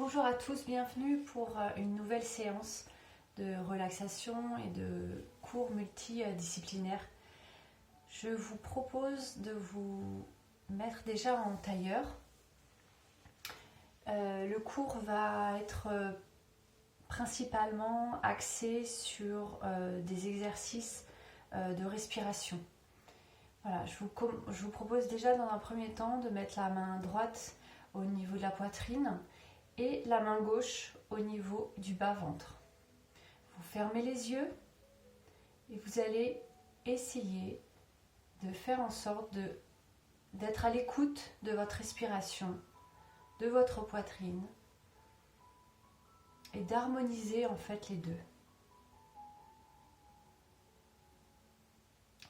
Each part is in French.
Bonjour à tous, bienvenue pour une nouvelle séance de relaxation et de cours multidisciplinaires. Je vous propose de vous mettre déjà en tailleur. Le cours va être principalement axé sur des exercices de respiration. Voilà, je vous propose déjà dans un premier temps de mettre la main droite au niveau de la poitrine et la main gauche au niveau du bas-ventre. Vous fermez les yeux et vous allez essayer de faire en sorte d'être à l'écoute de votre respiration, de votre poitrine et d'harmoniser en fait les deux.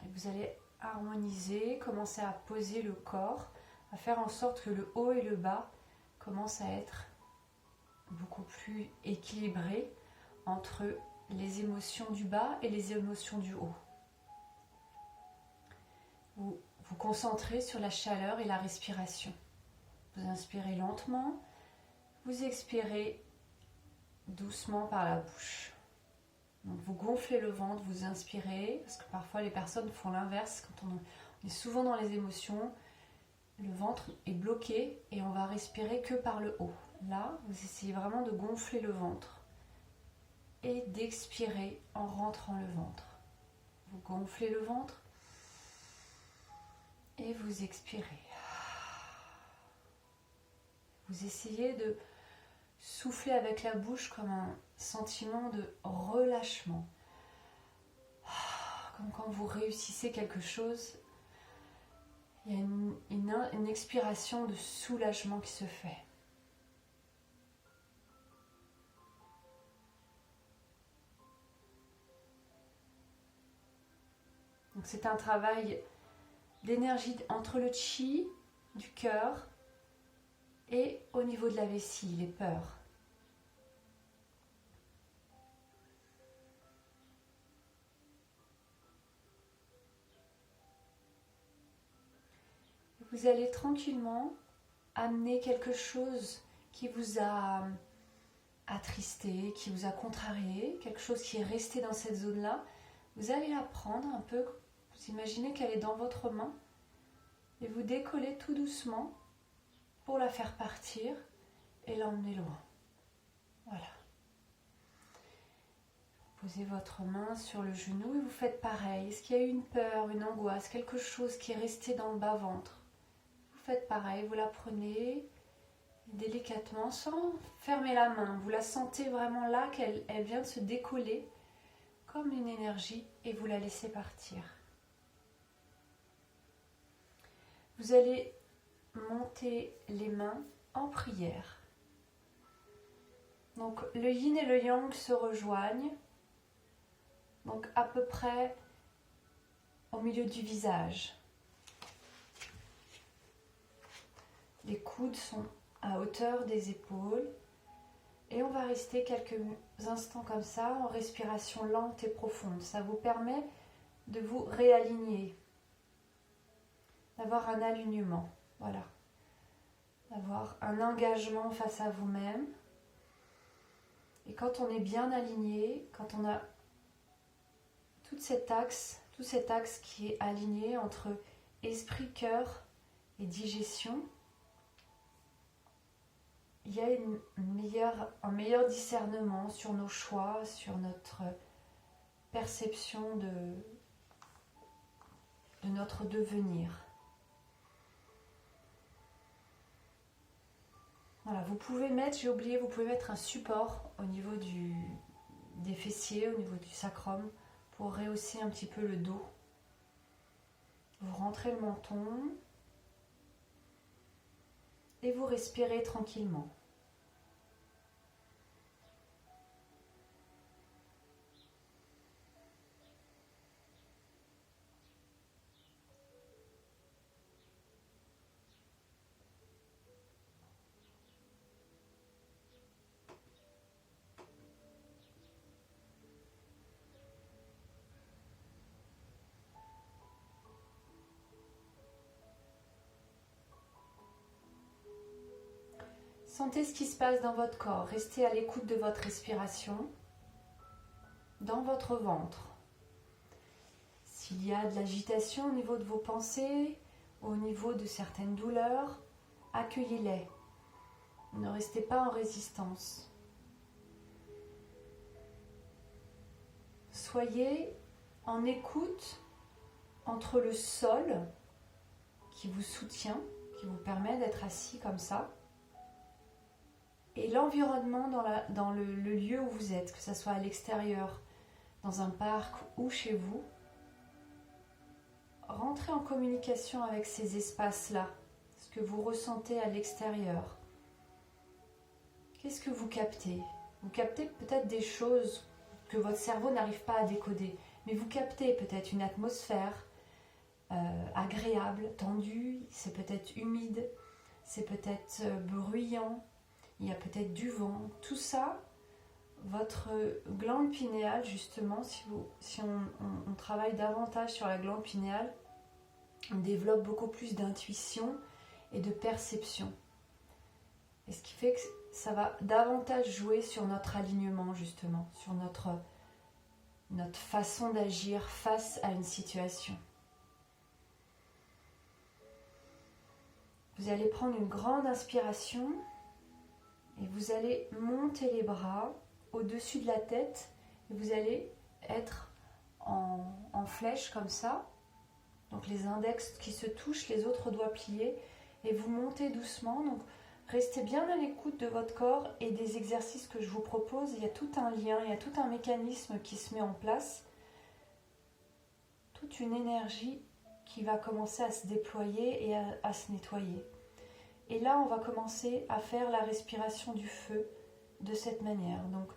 Et vous allez harmoniser, commencer à poser le corps, à faire en sorte que le haut et le bas commencent à être beaucoup plus équilibrés entre les émotions du bas et les émotions du haut. Vous vous concentrez sur la chaleur et la respiration. Vous inspirez lentement, vous expirez doucement par la bouche. Donc vous gonflez le ventre, vous inspirez, parce que parfois les personnes font l'inverse, quand on est souvent dans les émotions, le ventre est bloqué et on va respirer que par le haut. Là, vous essayez vraiment de gonfler le ventre et d'expirer en rentrant le ventre. Vous gonflez le ventre et vous expirez. Vous essayez de souffler avec la bouche comme un sentiment de relâchement. Comme quand vous réussissez quelque chose, il y a une expiration de soulagement qui se fait. Donc c'est un travail d'énergie entre le chi du cœur et au niveau de la vessie, les peurs. Vous allez tranquillement amener quelque chose qui vous a attristé, qui vous a contrarié, quelque chose qui est resté dans cette zone-là. Vous allez la prendre un peu, vous imaginez qu'elle est dans votre main et vous décollez tout doucement pour la faire partir et l'emmener loin. Voilà. Posez votre main sur le genou et vous faites pareil. Est-ce qu'il y a eu une peur, une angoisse, quelque chose qui est resté dans le bas-ventre? Vous faites pareil, vous la prenez délicatement sans fermer la main. Vous la sentez vraiment là, qu'elle vient de se décoller comme une énergie et vous la laissez partir. Vous allez monter les mains en prière. Donc le yin et le yang se rejoignent, donc à peu près au milieu du visage. Les coudes sont à hauteur des épaules et on va rester quelques instants comme ça en respiration lente et profonde. Ça vous permet de vous réaligner, d'avoir un alignement, voilà, d'avoir un engagement face à vous-même. Et quand on est bien aligné, quand on a tout cet axe qui est aligné entre esprit, cœur et digestion, il y a un meilleur discernement sur nos choix, sur notre perception de notre devenir. Voilà, vous pouvez mettre, j'ai oublié, vous pouvez mettre un support au niveau des fessiers, au niveau du sacrum, pour rehausser un petit peu le dos. Vous rentrez le menton et vous respirez tranquillement. Sentez ce qui se passe dans votre corps. Restez à l'écoute de votre respiration, dans votre ventre. S'il y a de l'agitation au niveau de vos pensées, au niveau de certaines douleurs, accueillez-les. Ne restez pas en résistance. Soyez en écoute entre le sol qui vous soutient, qui vous permet d'être assis comme ça, et l'environnement dans le lieu où vous êtes, que ce soit à l'extérieur, dans un parc ou chez vous. Rentrez en communication avec ces espaces-là, ce que vous ressentez à l'extérieur. Qu'est-ce que vous captez? Vous captez peut-être des choses que votre cerveau n'arrive pas à décoder, mais vous captez peut-être une atmosphère agréable, tendue, c'est peut-être humide, c'est peut-être bruyant, il y a peut-être du vent. Tout ça, votre glande pinéale, justement, si on travaille davantage sur la glande pinéale, on développe beaucoup plus d'intuition et de perception. Et ce qui fait que ça va davantage jouer sur notre alignement, justement, sur notre façon d'agir face à une situation. Vous allez prendre une grande inspiration et vous allez monter les bras au-dessus de la tête et vous allez être en flèche comme ça. Donc les index qui se touchent, les autres doigts pliés, et vous montez doucement. Donc restez bien à l'écoute de votre corps et des exercices que je vous propose. Il y a tout un lien, il y a tout un mécanisme qui se met en place, toute une énergie qui va commencer à se déployer et à se nettoyer. Et là, on va commencer à faire la respiration du feu de cette manière. Donc,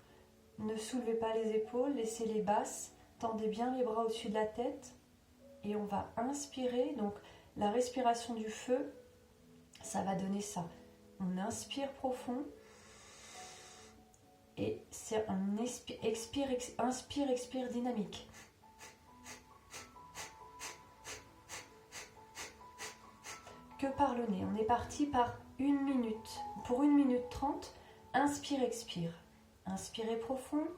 ne soulevez pas les épaules, laissez-les basses, tendez bien les bras au-dessus de la tête et on va inspirer. Donc, la respiration du feu, ça va donner ça. On inspire profond et c'est un inspire, dynamique. Que par le nez. On est parti par 1 minute. Pour 1 minute 30, inspire, expire. Inspirez profond.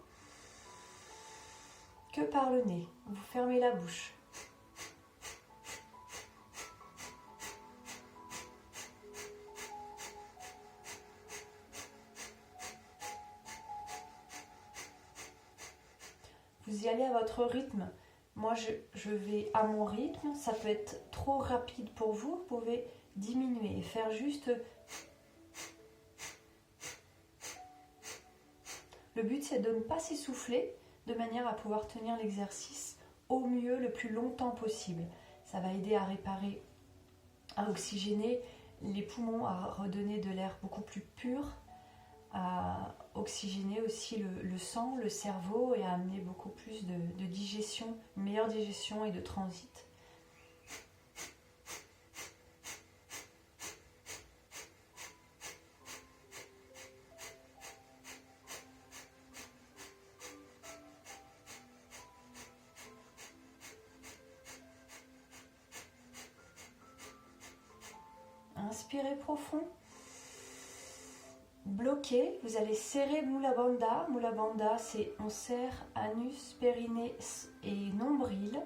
Que par le nez. Vous fermez la bouche. Vous y allez à votre rythme. Moi, je vais à mon rythme. Ça peut être trop rapide pour vous. Vous pouvez diminuer et faire juste... Le but, c'est de ne pas s'essouffler de manière à pouvoir tenir l'exercice au mieux le plus longtemps possible. Ça va aider à réparer, à oxygéner les poumons, à redonner de l'air beaucoup plus pur, à oxygéner aussi le sang, le cerveau et à amener beaucoup plus de digestion, une meilleure digestion et de transit. Inspirez profond. Bloquez, vous allez serrer Mula Bandha. Mula Bandha, c'est on serre anus, périnée et nombril.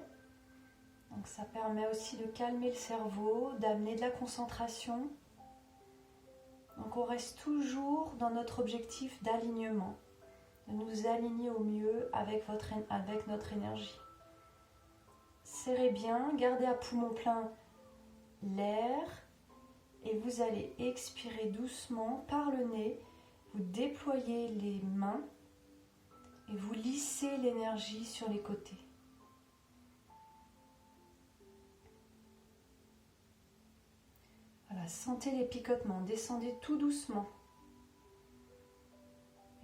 Donc ça permet aussi de calmer le cerveau, d'amener de la concentration. Donc on reste toujours dans notre objectif d'alignement, de nous aligner au mieux avec notre énergie. Serrez bien, gardez à poumon plein l'air. Et vous allez expirer doucement par le nez, vous déployez les mains et vous lissez l'énergie sur les côtés. Voilà, sentez les picotements, descendez tout doucement.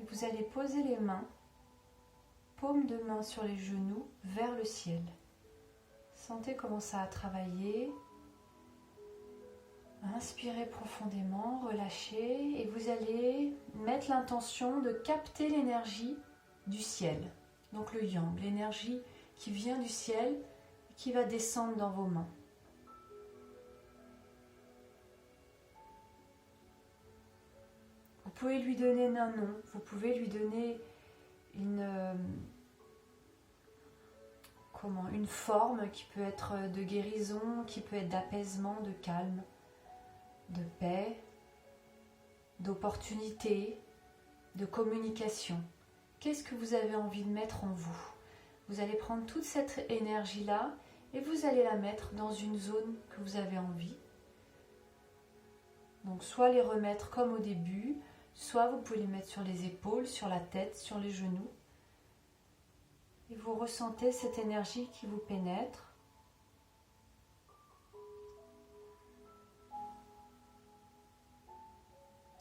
Et vous allez poser les mains, paume de main sur les genoux, vers le ciel. Sentez comment ça a travaillé. Inspirez profondément, relâchez et vous allez mettre l'intention de capter l'énergie du ciel. Donc le yang, l'énergie qui vient du ciel et qui va descendre dans vos mains. pouvez lui donner un nom, vous pouvez lui donner une forme qui peut être de guérison, qui peut être d'apaisement, de calme, de paix, d'opportunité, de communication. Qu'est-ce que vous avez envie de mettre en vous? Vous allez prendre toute cette énergie-là et vous allez la mettre dans une zone que vous avez envie. Donc soit les remettre comme au début, soit vous pouvez les mettre sur les épaules, sur la tête, sur les genoux. Et vous ressentez cette énergie qui vous pénètre.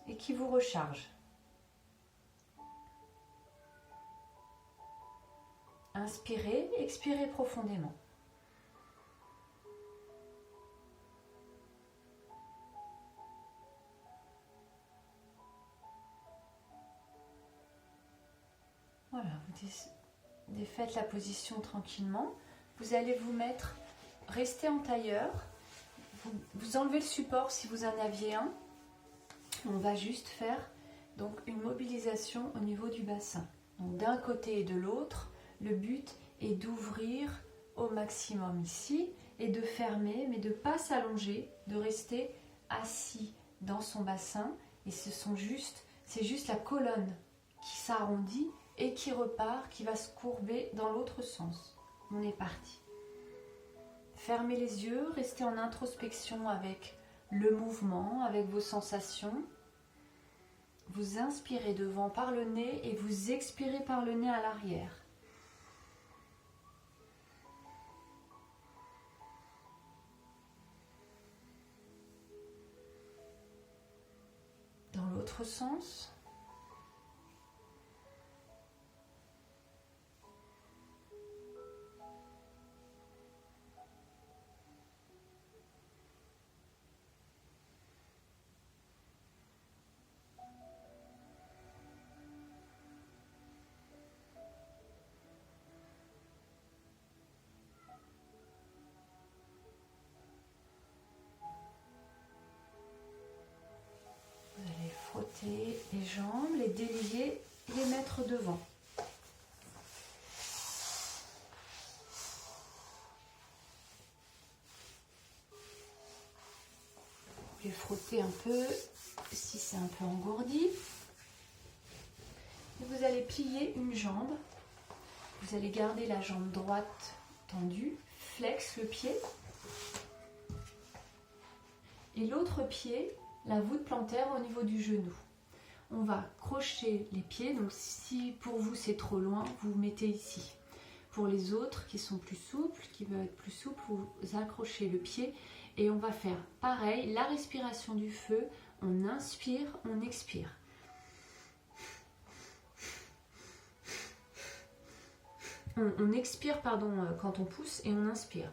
Et qui vous recharge. Inspirez, expirez profondément. Voilà, vous défaites la position tranquillement. Vous allez vous mettre, restez en tailleur. Vous enlevez le support si vous en aviez un. On va juste faire donc une mobilisation au niveau du bassin. Donc d'un côté et de l'autre, le but est d'ouvrir au maximum ici et de fermer, mais de ne pas s'allonger, de rester assis dans son bassin. Et c'est juste la colonne qui s'arrondit et qui repart, qui va se courber dans l'autre sens. On est parti. Fermez les yeux, restez en introspection avec le mouvement, avec vos sensations. Vous inspirez devant par le nez et vous expirez par le nez à l'arrière. Dans l'autre sens. Frotter les jambes, les délier, les mettre devant. Vous les frotter un peu si c'est un peu engourdi. Et vous allez plier une jambe. Vous allez garder la jambe droite tendue, flex le pied. Et l'autre pied, la voûte plantaire au niveau du genou. On va crocher les pieds, donc si pour vous c'est trop loin, vous mettez ici. Pour les autres qui sont plus souples, qui veulent être plus souples, vous accrochez le pied et on va faire pareil, la respiration du feu, on inspire, on expire. On expire quand on pousse et on inspire.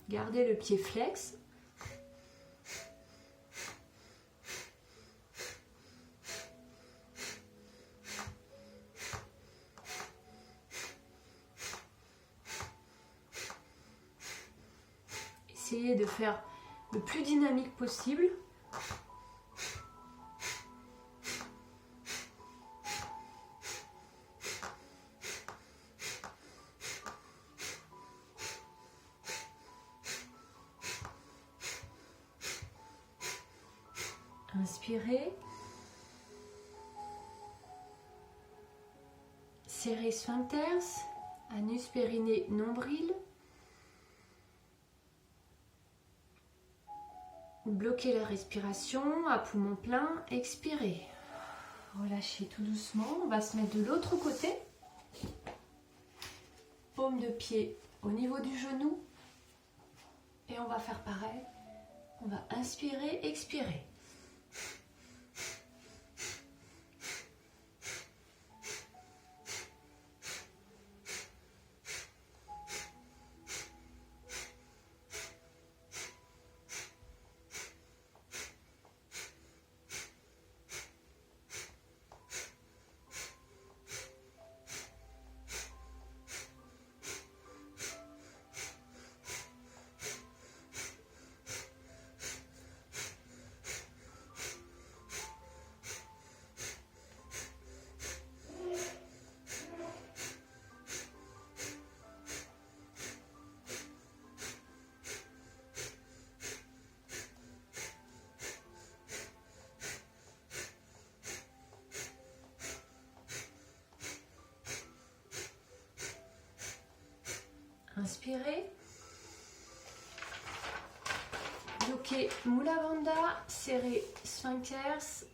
Gardez le pied flex. Essayez de faire le plus dynamique possible. Inspirez. Serrez sphincters, anus, périnée, nombril. Bloquez la respiration à poumon plein, expirez. Relâchez tout doucement, on va se mettre de l'autre côté. Paume de pied au niveau du genou. Et on va faire pareil. On va inspirer, expirer. inspirez. Bloquez Mula Bandha, serrez sphincters,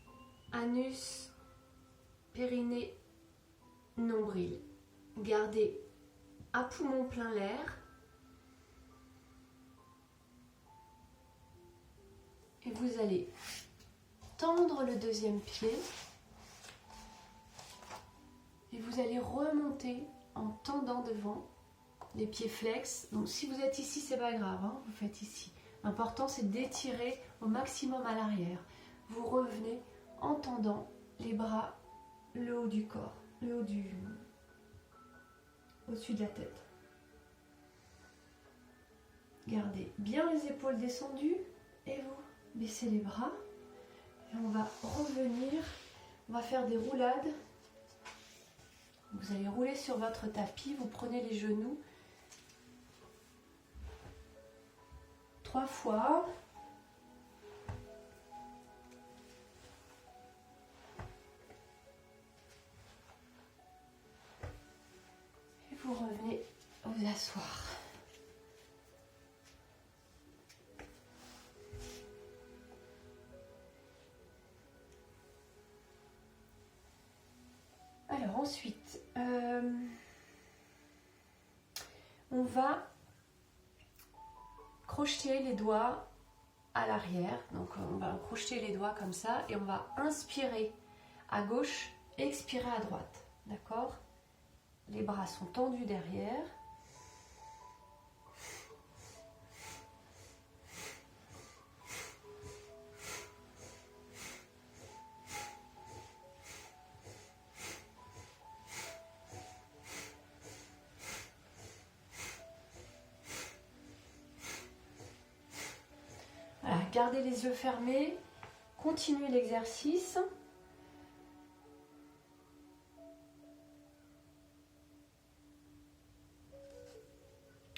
anus, périnée, nombril. Gardez à poumon plein l'air. Et vous allez tendre le deuxième pied. Et vous allez remonter en tendant devant les pieds flex. Donc si vous êtes ici, c'est pas grave, hein, vous faites ici. L'important c'est d'étirer au maximum à l'arrière. Vous revenez en tendant les bras, le haut du corps, le haut du... au-dessus de la tête. Gardez bien les épaules descendues et vous baissez les bras. Et on va revenir, on va faire des roulades. Vous allez rouler sur votre tapis, vous prenez les genoux 3 fois. Et vous revenez vous asseoir. Alors ensuite, on va crocheter les doigts à l'arrière. Donc on va crocheter les doigts comme ça et on va inspirer à gauche, expirer à droite. D'accord? Les bras sont tendus derrière. Voilà, gardez les yeux fermés, continuez l'exercice.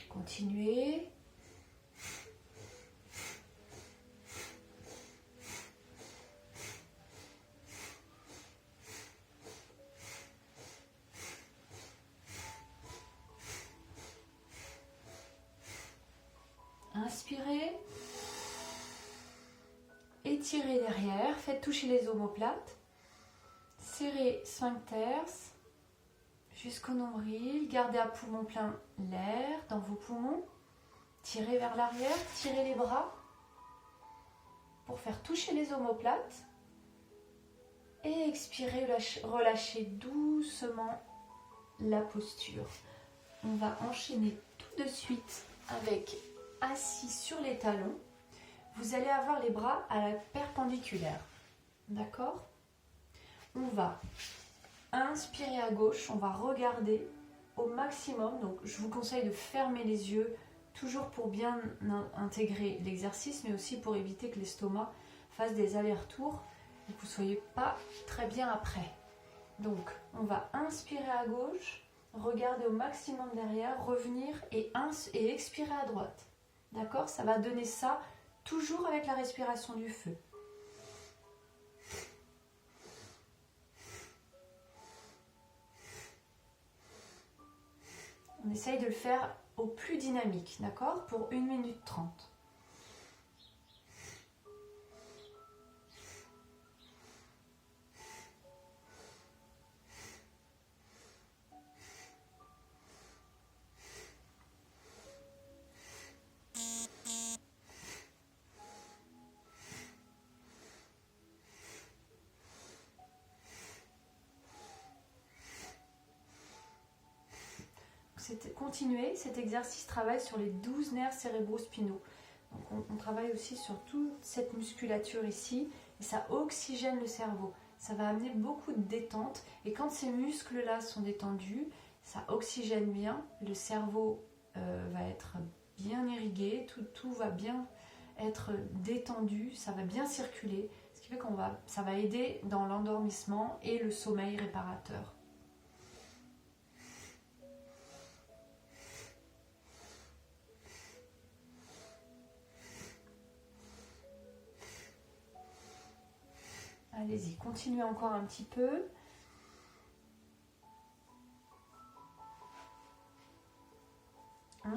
Continuez. Inspirez. Étirez derrière, faites toucher les omoplates. Serrez sphincters jusqu'au nombril. Gardez à poumon plein l'air dans vos poumons. Tirez vers l'arrière, tirez les bras pour faire toucher les omoplates. Et expirez, relâchez doucement la posture. On va enchaîner tout de suite avec assis sur les talons. Vous allez avoir les bras à la perpendiculaire. D'accord? On va inspirer à gauche, on va regarder au maximum. Donc je vous conseille de fermer les yeux, toujours pour bien intégrer l'exercice, mais aussi pour éviter que l'estomac fasse des allers-retours et que vous ne soyez pas très bien après. Donc on va inspirer à gauche, regarder au maximum derrière, revenir et expirer à droite. D'accord? Ça va donner ça toujours avec la respiration du feu. On essaye de le faire au plus dynamique, d'accord? Pour 1 minute 30. Continuez, cet exercice travaille sur les 12 nerfs cérébro-spinaux. Donc on travaille aussi sur toute cette musculature ici et ça oxygène le cerveau. Ça va amener beaucoup de détente et quand ces muscles-là sont détendus, ça oxygène bien, le cerveau va être bien irrigué, tout va bien être détendu, ça va bien circuler, ce qui fait ça va aider dans l'endormissement et le sommeil réparateur. Allez-y, continuez encore un petit peu.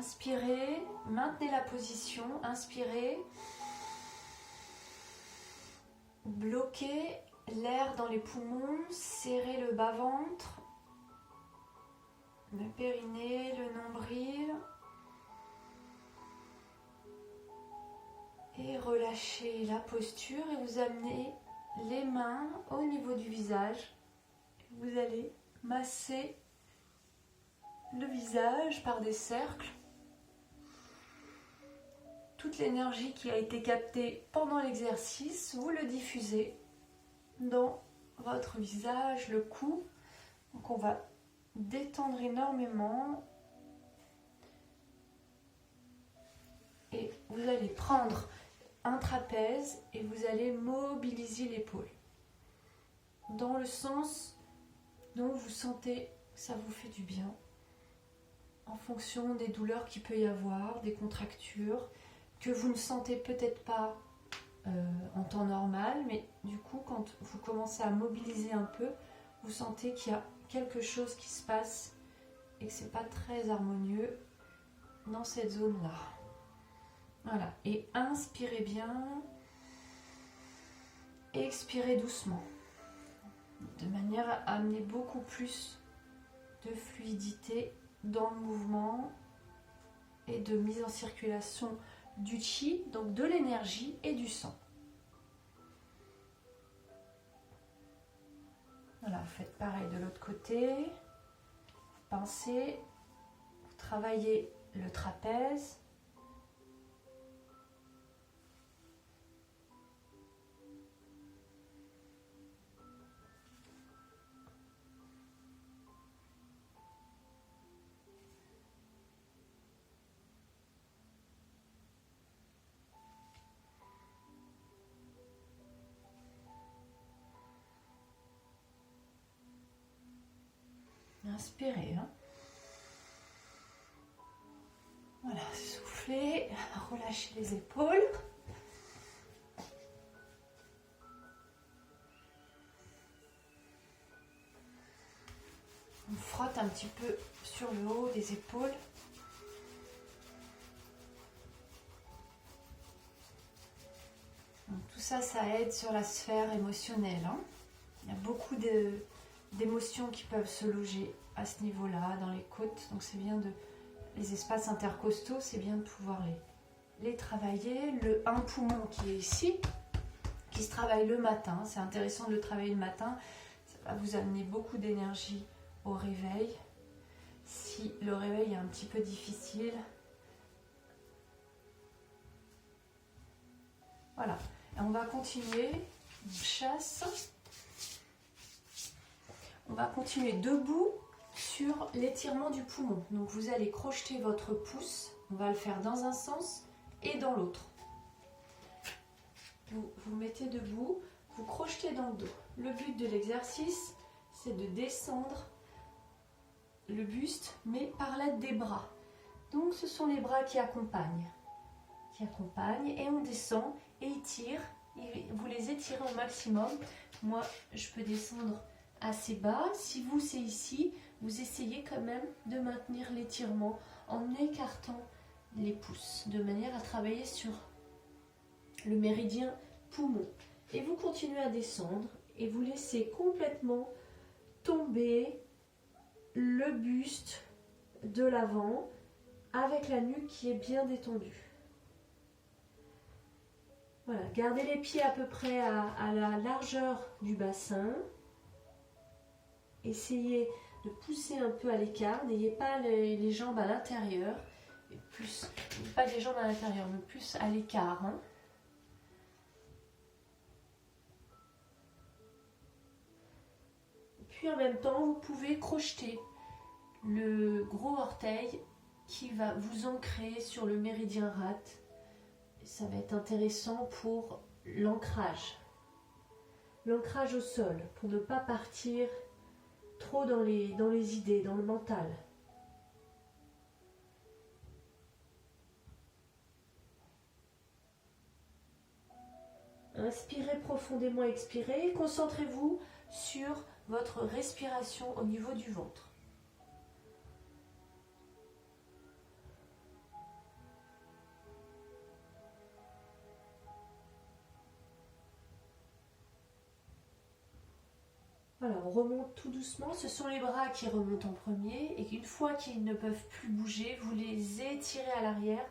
Inspirez, maintenez la position, inspirez. Bloquez l'air dans les poumons, serrez le bas-ventre, le périnée, le nombril. Et relâchez la posture et vous amenez les mains au niveau du visage. Vous allez masser le visage par des cercles. Toute l'énergie qui a été captée pendant l'exercice, vous le diffusez dans votre visage, le cou. Donc on va détendre énormément. Et vous allez prendre un trapèze et vous allez mobiliser l'épaule dans le sens dont vous sentez que ça vous fait du bien, en fonction des douleurs qu'il peut y avoir, des contractures que vous ne sentez peut-être pas en temps normal, mais du coup quand vous commencez à mobiliser un peu, vous sentez qu'il y a quelque chose qui se passe et que c'est pas très harmonieux dans cette zone-là. Voilà, et inspirez bien, expirez doucement, de manière à amener beaucoup plus de fluidité dans le mouvement et de mise en circulation du chi, donc de l'énergie et du sang. Voilà, vous faites pareil de l'autre côté, vous pincez, vous travaillez le trapèze. Inspirez. Voilà, soufflez, relâchez les épaules. On frotte un petit peu sur le haut des épaules. Donc, tout ça, ça aide sur la sphère émotionnelle. Il y a beaucoup d'émotions qui peuvent se loger à ce niveau-là, dans les côtes. Donc c'est bien les espaces intercostaux, c'est bien de pouvoir les travailler. Un poumon qui est ici, qui se travaille le matin. C'est intéressant de le travailler le matin. Ça va vous amener beaucoup d'énergie au réveil. Si le réveil est un petit peu difficile. Voilà. Et on va continuer. On chasse. On va continuer debout sur l'étirement du poumon. Donc vous allez crocheter votre pouce. On va le faire dans un sens et dans l'autre. Vous vous mettez debout, vous crochetez dans le dos. Le but de l'exercice, c'est de descendre le buste, mais par l'aide des bras. Donc ce sont les bras qui accompagnent. Et on descend et étire. Et vous les étirez au maximum. Moi, je peux descendre assez bas. Si vous, c'est ici, vous essayez quand même de maintenir l'étirement en écartant les pouces, de manière à travailler sur le méridien poumon. Et vous continuez à descendre et vous laissez complètement tomber le buste de l'avant avec la nuque qui est bien détendue. Voilà, gardez les pieds à peu près à la largeur du bassin. Essayez de pousser un peu à l'écart. N'ayez pas les jambes à l'intérieur. Pas les jambes à l'intérieur, mais plus à l'écart. Puis en même temps, vous pouvez crocheter le gros orteil qui va vous ancrer sur le méridien rate. Ça va être intéressant pour l'ancrage au sol, pour ne pas partir trop dans les idées, dans le mental. Inspirez profondément, expirez, concentrez-vous sur votre respiration au niveau du ventre. Alors, on remonte tout doucement. Ce sont les bras qui remontent en premier et qu'une fois qu'ils ne peuvent plus bouger, vous les étirez à l'arrière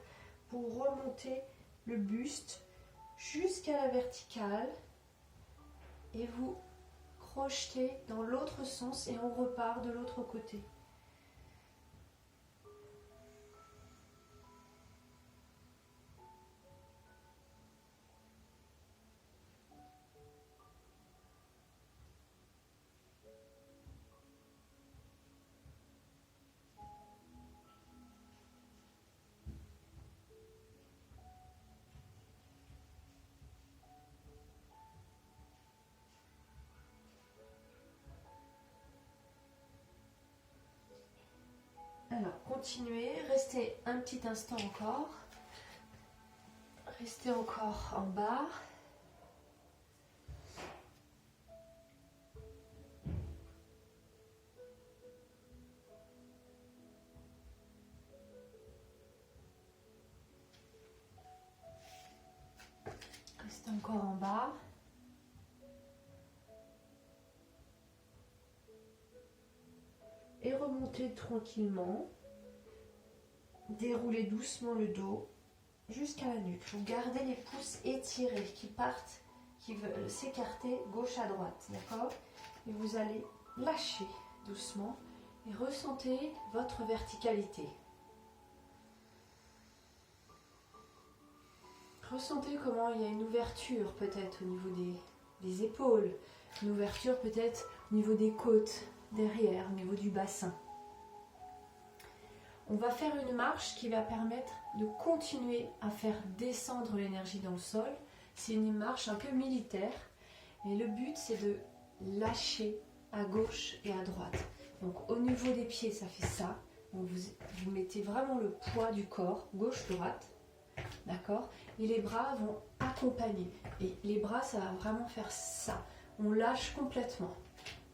pour remonter le buste jusqu'à la verticale et vous crochetez dans l'autre sens et on repart de l'autre côté. Alors, continuez, restez un petit instant encore. Restez encore en bas. Restez encore en bas. Et remontez tranquillement. Déroulez doucement le dos jusqu'à la nuque. Vous gardez les pouces étirés qui partent, qui veulent s'écarter gauche à droite, d'accord? Et vous allez lâcher doucement et ressentez votre verticalité. Ressentez comment il y a une ouverture peut-être au niveau des épaules, une ouverture peut-être au niveau des côtes, derrière, au niveau du bassin. On va faire une marche qui va permettre de continuer à faire descendre l'énergie dans le sol. C'est une marche un peu militaire. Et le but, c'est de lâcher à gauche et à droite. Donc au niveau des pieds, ça fait ça. Donc, vous mettez vraiment le poids du corps, gauche-droite. D'accord? Et les bras vont accompagner. Et les bras, ça va vraiment faire ça. On lâche complètement.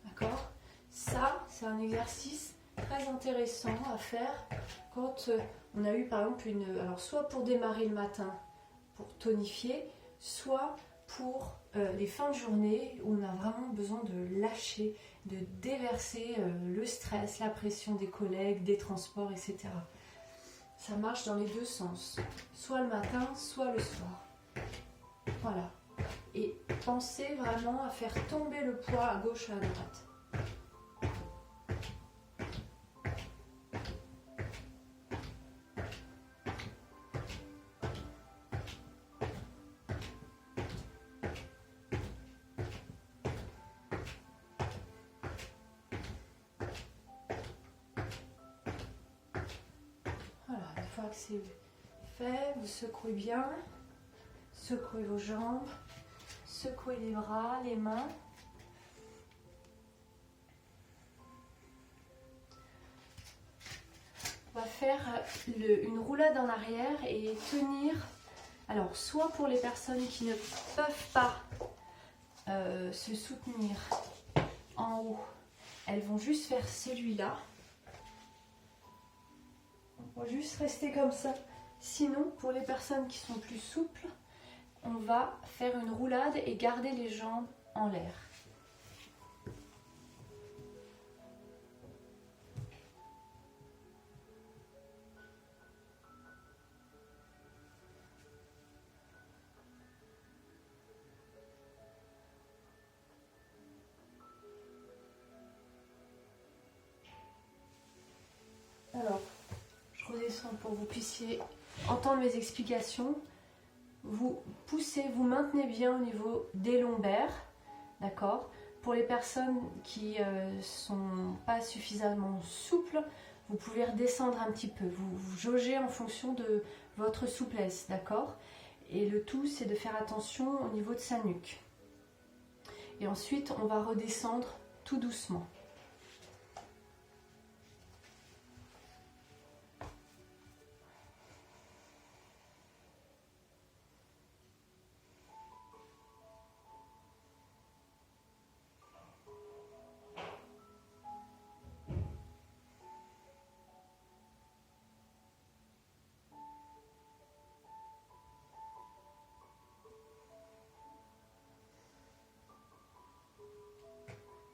D'accord? Ça, c'est un exercice très intéressant à faire quand on a eu par exemple alors soit pour démarrer le matin pour tonifier, soit pour les fins de journée où on a vraiment besoin de lâcher, de déverser le stress, la pression des collègues, des transports, etc. Ça marche dans les deux sens, soit le matin, soit le soir. Voilà. Et pensez vraiment à faire tomber le poids à gauche et à droite. Une fois que c'est fait, vous secouez bien, secouez vos jambes, secouez les bras, les mains. On va faire une roulade en arrière et tenir, alors soit pour les personnes qui ne peuvent pas se soutenir en haut, elles vont juste faire celui-là. On va juste rester comme ça. Sinon, pour les personnes qui sont plus souples, on va faire une roulade et garder les jambes en l'air. Alors, je redescends pour que vous puissiez entendre mes explications. Vous poussez, vous maintenez bien au niveau des lombaires, d'accord? Pour les personnes qui ne sont pas suffisamment souples, vous pouvez redescendre un petit peu. Vous jaugez en fonction de votre souplesse, d'accord? Et le tout, c'est de faire attention au niveau de sa nuque. Et ensuite, on va redescendre tout doucement.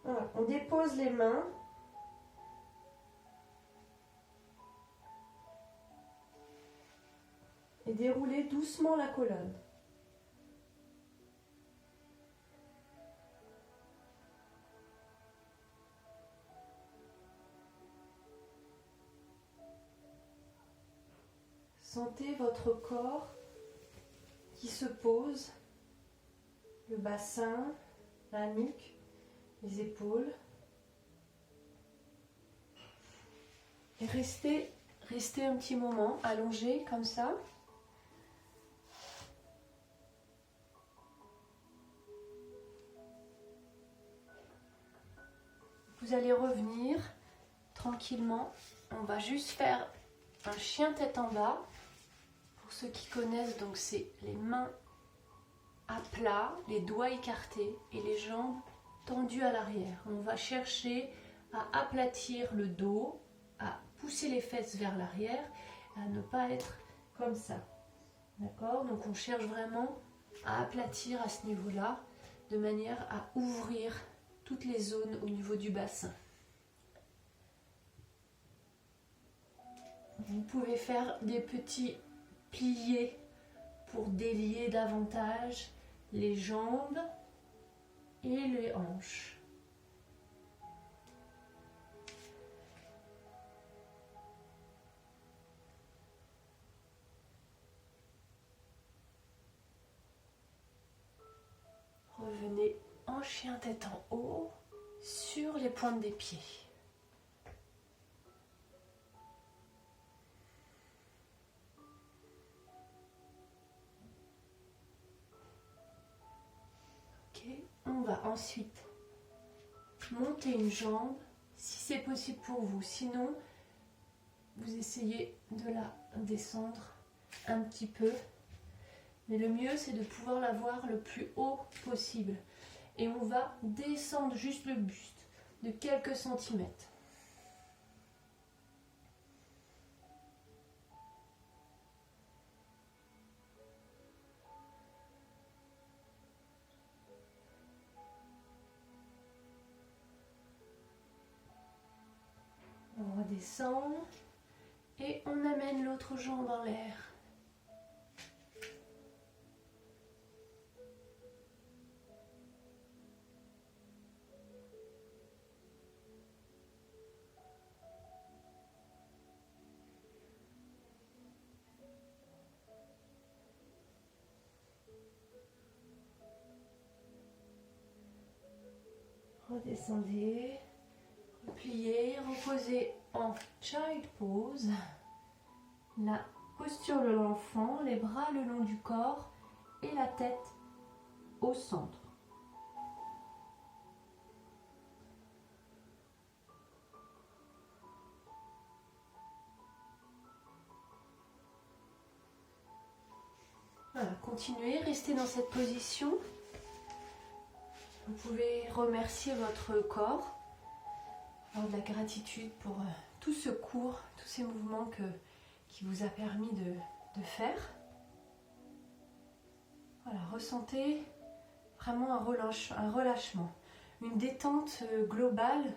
Voilà. on dépose les mains. Et déroulez doucement la colonne. Sentez votre corps qui se pose, le bassin, la nuque, les épaules. Et restez un petit moment allongé comme ça. Vous allez revenir tranquillement. On va juste faire un chien tête en bas. Pour ceux qui connaissent, donc c'est les mains à plat, les doigts écartés et les jambes tendues à l'arrière. On va chercher à aplatir le dos, à pousser les fesses vers l'arrière, à ne pas être comme ça. D'accord? Donc on cherche vraiment à aplatir à ce niveau-là, de manière à ouvrir toutes les zones au niveau du bassin. Vous pouvez faire des petits pliés pour délier davantage les jambes et les hanches. Revenez en chien tête en haut sur les pointes des pieds. Ok, on va ensuite monter une jambe si c'est possible pour vous. Sinon, vous essayez de la descendre un petit peu. Mais le mieux, c'est de pouvoir la voir le plus haut possible. Et on va descendre juste le buste de quelques centimètres. On redescend et on amène l'autre jambe en l'air. Redescendez, repliez, reposez en child pose. La posture de l'enfant, les bras le long du corps et la tête au centre. Voilà, continuez, restez dans cette position. Vous pouvez remercier votre corps, avoir de la gratitude pour tout ce cours, tous ces mouvements qui vous a permis de faire. Voilà, ressentez vraiment un relâchement, une détente globale,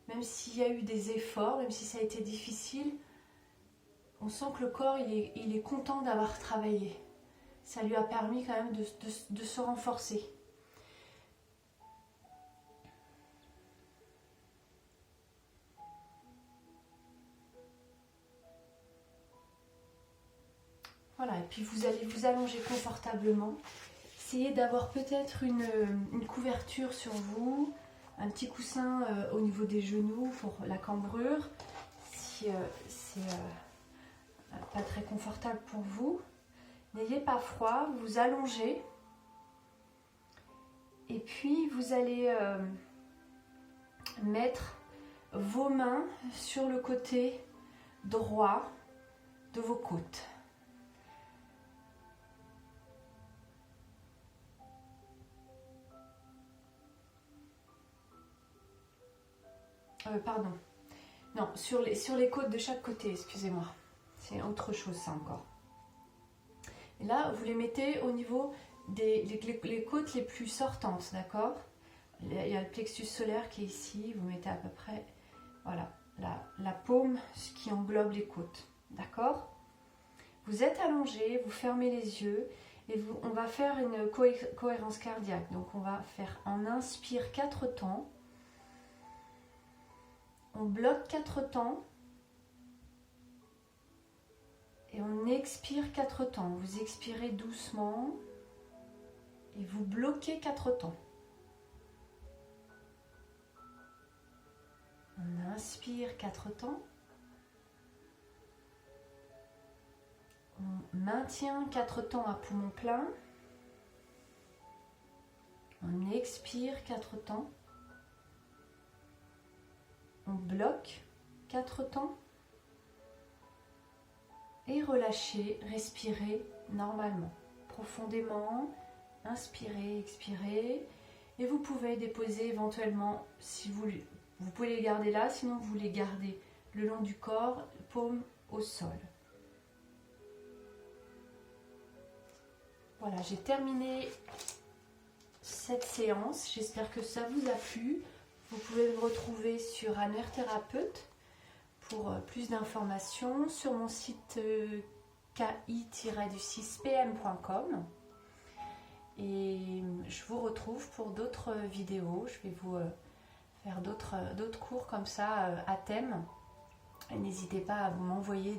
même s'il y a eu des efforts, même si ça a été difficile, on sent que le corps il est content d'avoir travaillé. Ça lui a permis quand même de se renforcer. Voilà, et puis vous allez vous allonger confortablement. Essayez d'avoir peut-être une couverture sur vous, un petit coussin au niveau des genoux pour la cambrure, si c'est pas très confortable pour vous. N'ayez pas froid, vous allongez. Et puis vous allez mettre vos mains sur le côté droit de vos côtes. Pardon. Non, sur les côtes de chaque côté, excusez-moi. C'est autre chose ça encore. Et là, vous les mettez au niveau des les côtes les plus sortantes, d'accord? il y a le plexus solaire qui est ici, vous mettez à peu près, voilà, la paume, ce qui englobe les côtes, d'accord? Vous êtes allongé, vous fermez les yeux et on va faire une cohérence cardiaque. Donc on va faire, on inspire 4 temps, on bloque 4 temps et on expire 4 temps. Vous expirez doucement et vous bloquez 4 temps. On inspire 4 temps. On maintient 4 temps à poumon plein. On expire 4 temps. On bloque 4 temps. Et relâchez, respirez normalement, profondément. Inspirez, expirez. Et vous pouvez déposer éventuellement, si vous pouvez les garder là, sinon vous les gardez le long du corps, paume au sol. Voilà, j'ai terminé cette séance. J'espère que ça vous a plu. Vous pouvez me retrouver sur Anne Thérapeute pour plus d'informations sur mon site ki-du6pm.com. Et je vous retrouve pour d'autres vidéos. Je vais vous faire d'autres cours comme ça à thème. Et n'hésitez pas à vous m'envoyer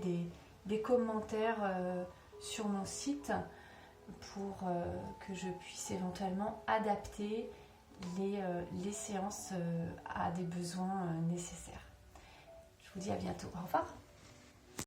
des commentaires sur mon site pour que je puisse éventuellement adapter les séances à des besoins nécessaires. Je vous dis à bientôt. Au revoir.